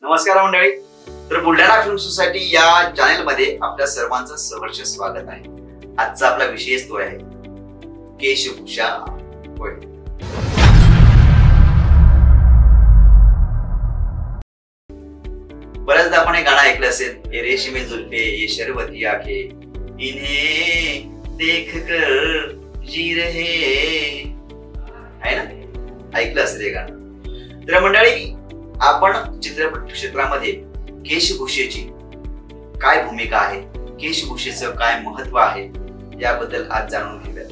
नमस्कार मंडळी. तर बुलढाणा फिल्म सोसायटी या चॅनल मध्ये आपल्या सर्वांचं सहर्ष स्वागत आहे. आजचा आपला विषय तो आहे केशभूषा. बऱ्याचदा आपण हे गाणं ऐकलं असेल, ये रेशमी जुल्फे ये शरबती आंखें इन्हें देख कर जी रहे, है ना? ऐकलं असेल हे गाणं. तर मंडळी, आपण चित्रपट क्षेत्रामध्ये केशभूषेची काय भूमिका आहे, केशभूषेचं काय महत्व आहे याबद्दल आज जाणून घेऊया.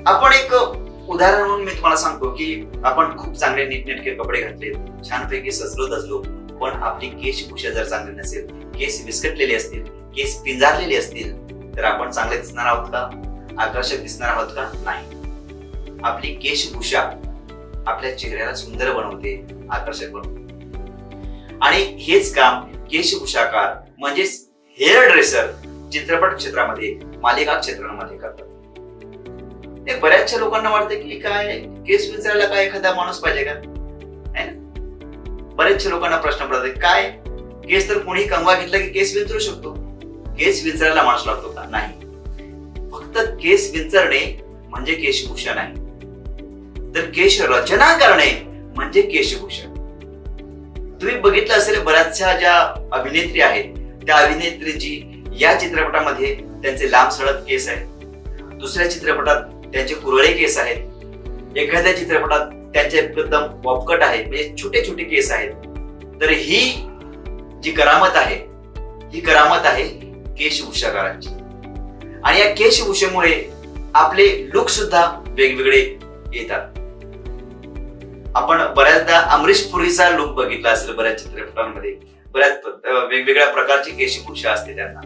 आपण एक उदाहरण म्हणून मी तुम्हाला सांगतो की आपण खूप चांगले नीटनेटके कपडे घातले, छानपैकी सजलो दजलो, पण आपली केशभूषा जर चांगली नसेल, केस विस्कटलेले असतील, केस पिंजारलेले असतील, तर आपण चांगले दिसणार आहोत का? आकर्षक दिसणार आहोत का? नाही. आपली केशभूषा आपल्या चेहऱ्याला सुंदर बनवते, आकर्षक बनवते. आणि हेच काम केशभूषाकार म्हणजेच हेअर ड्रेसर चित्रपट क्षेत्रामध्ये, मालिका क्षेत्रामध्ये करतात. हे बऱ्याचशा लोकांना वाटतं की काय केस विंचरायला काय एखादा माणूस पाहिजे का? है ना? बऱ्याचशा लोकांना प्रश्न पडतात, काय केस तर कोणी कंगवा घेतला की केस विंचरू शकतो, केस विंचरायला माणूस लागतो का? नाही. फक्त केस विंचरणे म्हणजे केशभूषा नाही, तर केश रचना करणे म्हणजे केशभूषा. तुम्ही बघितलं असेल, बऱ्याचशा ज्या अभिनेत्री आहेत त्या अभिनेत्रीची या चित्रपटामध्ये त्यांचे लांब सडक केस आहेत, दुसऱ्या चित्रपटात त्यांचे कुरळे केस आहेत, एखाद्या चित्रपटात त्यांचे एकदम पॉपकट आहे, म्हणजे छोटे छोटे केस आहेत. तर ही जी करामत आहे, ही करामत आहे केशभूषाकारांची. आणि या केशभूषेमुळे आपले लुक सुद्धा वेगवेगळे येतात. आपण बऱ्याचदा अमरीश पुरीचा लुक बघितला असेल, बऱ्याच चित्रपटांमध्ये बऱ्याच वेगवेगळ्या प्रकारची केशभूषा असते त्यांना.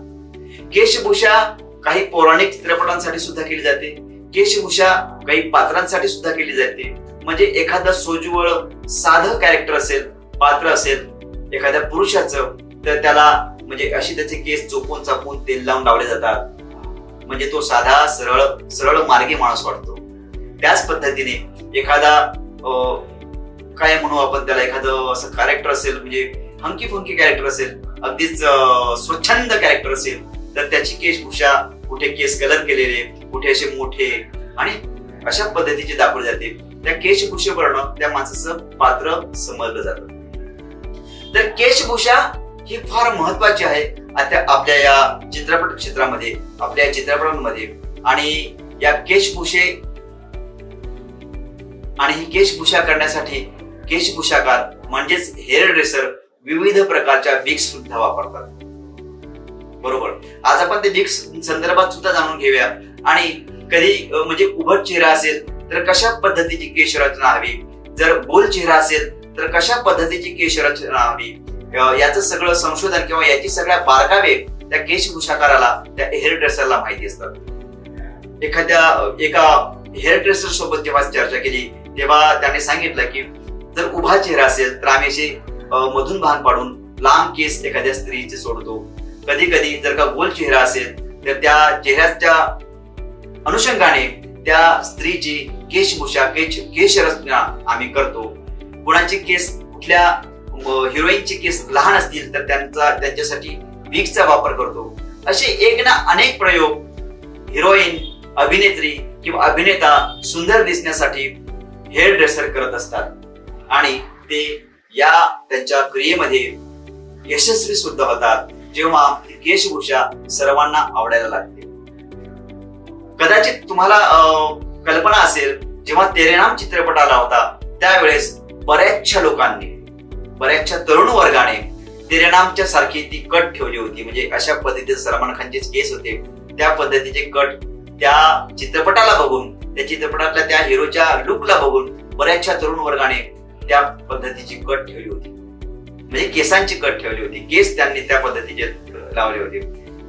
केशभूषा काही पौराणिक चित्रपटांसाठी सुद्धा केली जाते, केशभूषा काही पात्रांसाठी सुद्धा केली जाते. म्हणजे एखादं सोजवळ साधं कॅरेक्टर असेल, पात्र असेल एखाद्या पुरुषाचं, तर त्याला म्हणजे अशी त्याचे केस चोपून चापून तेल लावून लावले जातात, म्हणजे तो साधा सरळ सरळ मार्गी माणूस वाटतो. त्याच पद्धतीने एखादा काय म्हणू आपण त्याला, एखादं असं कॅरेक्टर असेल, म्हणजे हंकी फंकी कॅरेक्टर असेल, अगदीच स्वच्छंद कॅरेक्टर असेल, तर त्याची केशभूषा कुठे केस कलर केलेले, कुठे असे मोठे आणि अशा पद्धतीचे दाखवले जाते. त्या केशभूषेवरनं त्या माणसाचं पात्र समजलं जातं. तर केशभूषा ही फार महत्वाची आहे आपल्या या चित्रपट क्षेत्रामध्ये, आपल्या या चित्रपटांमध्ये. आणि या केशभूषे आणि ही केशभूषा करण्यासाठी केशभूषाकार म्हणजेच हेअर ड्रेसर विविध प्रकारच्या विग्स सुद्धा वापरतात. बरोबर. आज आपण ते विग्स संदर्भात सुद्धा जाणून घेऊया. आणि कधी म्हणजे उभट चेहरा असेल तर कशा पद्धतीची केशरचना हवी, जर गोल चेहरा असेल तर कशा पद्धतीची केशरचना हवी, याचं सगळं संशोधन किंवा याची सगळ्या बारकावे त्या केशभूषाकाराला, त्या हेअर ड्रेसरला माहिती असतात. एका हेअर ड्रेसर सोबत जेव्हा चर्चा केली तेव्हा त्याने सांगितलं की जर उभा चेहरा असेल तर आम्ही असे मधून भाग पाडून लांब केस एखाद्या स्त्रीचे सोडतो. कधी कधी जर का गोल चेहरा असेल तर त्या चेहऱ्याच्या अनुषंगाने त्या स्त्रीची केशभूषा, केशरचना आम्ही करतो. कुणाची केस, कुठल्या हिरोईनचे केस लहान असतील तर त्यांच्यासाठी विग्सचा वापर करतो. असे एक ना अनेक प्रयोग हिरोईन, अभिनेत्री किंवा अभिनेता सुंदर दिसण्यासाठी हेअर ड्रेसर करत असतात. आणि ते या त्यांच्या क्रियेमध्ये यशस्वी सुद्धा होतात जेव्हा केशभूषा सर्वांना आवडायला लागते. कदाचित तुम्हाला कल्पना असेल, जेव्हा तेरे नाम चित्रपट आला होता त्यावेळेस बऱ्याचशा लोकांनी, बऱ्याचशा तरुण वर्गाने तेरे नामच्या सारखी ती कट ठेवली होती. म्हणजे अशा पद्धतीचे सलमान खानचे केस होते, त्या पद्धतीचे कट त्या चित्रपटाला बघून, त्या चित्रपटातल्या त्या हिरोच्या लुकला बघून बऱ्याचशा तरुण वर्गाने त्या पद्धतीची कट ठेवली होती, म्हणजे केसांची कट ठेवली होती. केस त्यांनी त्या पद्धतीचे लावले होते.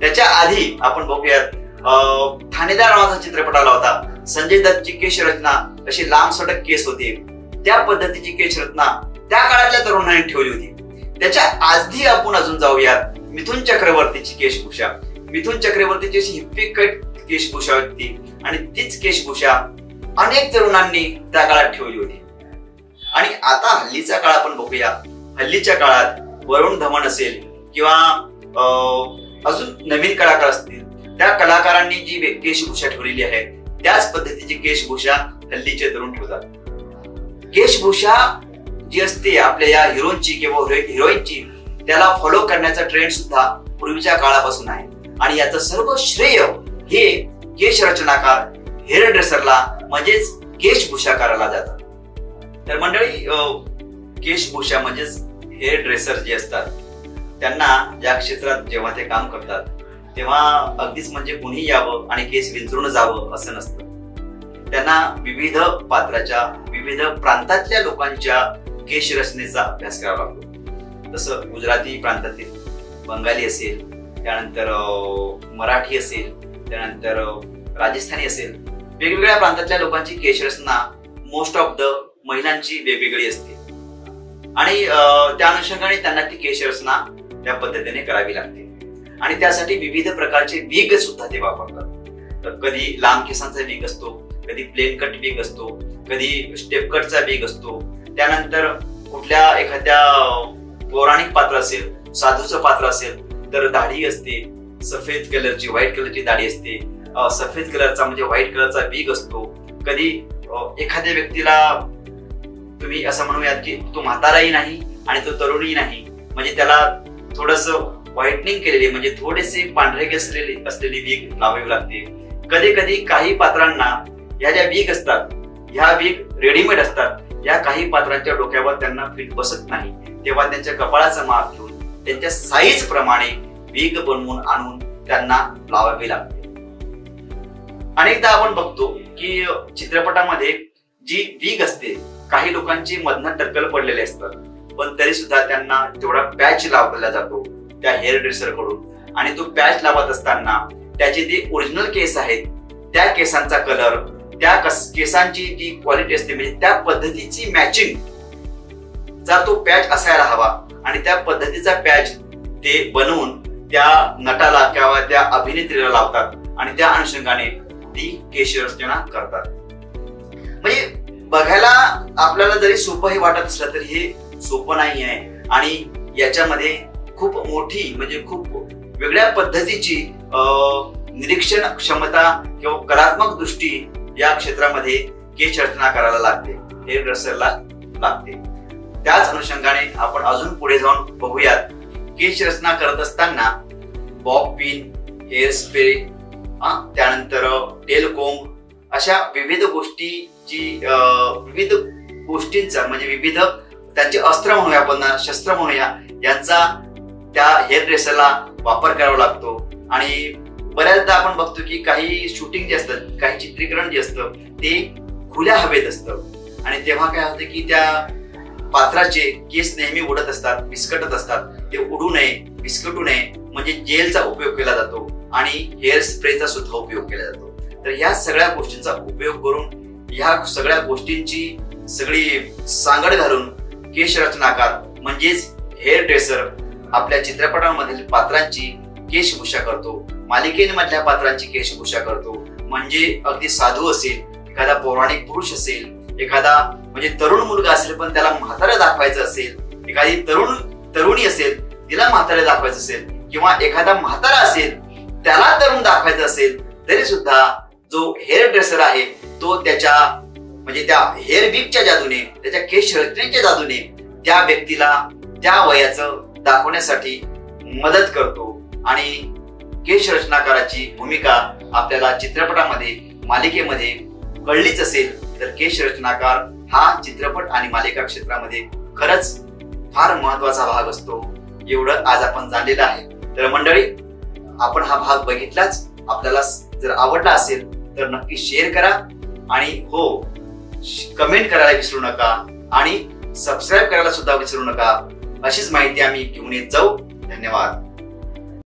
त्याच्या आधी आपण बघूयात, ठाणेदार नावाचा चित्रपट आला होता. संजय दत्तची केशरचना अशी लांब सडक केस होते, त्या पद्धतीची केशरचना त्या काळातल्या तरुणांनी ठेवली होती. त्याच्या आधी आपण अजून जाऊयात मिथुन चक्रवर्तीची केशभूषा. मिथुन चक्रवर्तीची अशी हिप्पी कट केशभूषा होती आणि तीच केशभूषा अनेक तरुणांनी त्या काळात ठेवली होती. आणि आता हल्लीचा काळ आपण बघूया. हल्लीच्या काळात वरुण धवन असेल किंवा अजून नवीन कलाकार असतील, त्या कलाकारांनी जी केशभूषा ठेवलेली आहे त्याच पद्धतीची केशभूषा हल्लीचे तरुण ठेवतात. केशभूषा जी असते आपल्या या हिरोची किंवा हिरोईनची, त्याला फॉलो करण्याचा ट्रेंड सुद्धा पूर्वीच्या काळापासून आहे आणि याचं सर्व श्रेय हे केश रचनाकार, हेअर ड्रेसरला म्हणजेच केशभूषाकाराला जातात. तर मंडळी, केशभूषा म्हणजेच हेअर ड्रेसर जे असतात त्यांना या क्षेत्रात जेव्हा ते काम करतात तेव्हा अगदीच म्हणजे कुणी यावं आणि केस विंचरून जावं असं नसतं. त्यांना विविध पात्राच्या, विविध प्रांतातल्या लोकांच्या केश रचनेचा अभ्यास करावा लागतो. जसं गुजराती प्रांतातील बंगाली असेल, त्यानंतर मराठी असेल, त्यानंतर राजस्थानी असेल, वेगवेगळ्या प्रांतातल्या लोकांची केश रचना मोस्ट ऑफ द महिलांची वेगवेगळी असते आणि त्या अनुषंगाने त्यांना ती केश रचना त्या पद्धतीने करावी लागते आणि त्यासाठी विविध प्रकारचे विग सुद्धा ते वापरतात. तर कधी लांब केसांचा विग असतो, कधी प्लेन कट विग असतो, कधी स्टेप कटचा विग असतो. त्यानंतर कुठल्या एखाद्या पौराणिक पात्र असेल, साधूचं पात्र असेल तर दाढी असते, सफेद कलरची, व्हाईट कलरची दाढी असते, सफेद कलरचा म्हणजे व्हाईट कलरचा विग असतो. कधी एखाद्या व्यक्तीला तुम्ही असं म्हणूयात की तो म्हाताराही नाही आणि तो तरुणही नाही, म्हणजे त्याला थोडस व्हाईटनिंग केलेली म्हणजे थोडेसे पांढरे केस असलेली विग लावावी लागते. कधी कधी काही पात्रांना ह्या ज्या विग असतात ह्या विग रेडीमेड असतात, या काही पात्रांच्या डोक्यावर त्यांना फिट बसत नाही, तेव्हा त्यांच्या कपाळाचं माप घेऊन त्यांच्या साईज प्रमाणे विग बनवून आणून त्यांना लावावी लागते. अनेकदा आपण बघतो की चित्रपटामध्ये जी विग असते काही लोकांची मधनं टक्कल पडलेले असतात, पण तरी सुद्धा त्यांना तेवढा पॅच लावला जातो त्या हेअर ड्रेसर कडून आणि तो पॅच लावत असताना त्याचे जे ओरिजिनल केस आहेत त्या केसांचा कलर, त्या केसांची जी क्वालिटी असते म्हणजे त्या पद्धतीची मॅचिंग चा तो पॅच असायला हवा आणि त्या पद्धतीचा पॅच ते बनवून त्या नटाला किंवा त्या अभिनेत्रीला लावतात आणि त्या अनुषंगाने ती केश रचना करतात. म्हणजे बघायला आपल्याला जरी सोपं हे वाटत असलं तरी हे सोपं नाही आहे आणि याच्यामध्ये खूप मोठी म्हणजे खूप वेगळ्या पद्धतीची निरीक्षण क्षमता किंवा कलात्मक दृष्टी या क्षेत्रामध्ये केश रचना करायला लागते, हेअर ड्रेसरला लागते. त्याच अनुषंगाने आपण अजून पुढे जाऊन बघूयात. केश रचना करत असताना बॉब पिन, हेअर स्प्रे, त्यानंतर टेल कोंब अशा विविध गोष्टींचा म्हणजे विविध त्यांचे अस्त्र म्हणूया, आपण शस्त्र म्हणूया, यांचा त्या हेअर ड्रेसरला वापर करावा लागतो. आणि बऱ्याचदा आपण बघतो की काही शूटिंग जे असतं, काही चित्रीकरण जे असतं ते खुल्या हवेत असतं आणि तेव्हा काय होतं की त्या पात्राचे केस नेहमी उडत असतात, विस्कटत असतात. ते उडू नये, विस्कटू नये म्हणजे जेलचा उपयोग केला जातो आणि हेअर स्प्रेचा सुद्धा उपयोग केला जातो. तर ह्या सगळ्या गोष्टींचा उपयोग करून ह्या सगळ्या गोष्टींची सगळी सांगड घालून केश रचनाकार म्हणजेच हेअर ड्रेसर आपल्या चित्रपटांमधील पात्रांची केशभूषा करतो, मालिकेमधल्या पात्रांची केशभूषा करतो. म्हणजे अगदी साधू असेल, एखादा पौराणिक पुरुष असेल, एखादा म्हणजे तरुण मुलगा असेल पण त्याला म्हातारा दाखवायचं असेल, एखादी तरुणी असेल तिला म्हातारे दाखवायचं असेल किंवा एखादा म्हातारा असेल त्याला तरुण दाखवायचं असेल तरी सुद्धा जो हेअर ड्रेसर आहे तो त्याच्या म्हणजे त्या हेअर विगच्या जादूने, त्याच्या केश रचनेच्या जादूने त्या व्यक्तीला त्या वयाचं दाखवण्यासाठी मदत करतो. आणि केश रचनाकाराची भूमिका आपल्याला चित्रपटामध्ये, मालिकेमध्ये कळलीच असेल तर केश रचनाकार हा चित्रपट आणि मालिका क्षेत्रामध्ये खरंच फार महत्वाचा भाग असतो. एवढं आज आपण जाणलेलं आहे. तर मंडळी, आपण हा भाग बघितलाच. आपल्याला जर आवडला असेल तर नक्की शेअर करा आणि हो, कमेंट करायला विसरू नका आणि सबस्क्राईब करायला सुद्धा विसरू नका. अशीच माहिती आम्ही घेऊन येत जाऊ. धन्यवाद.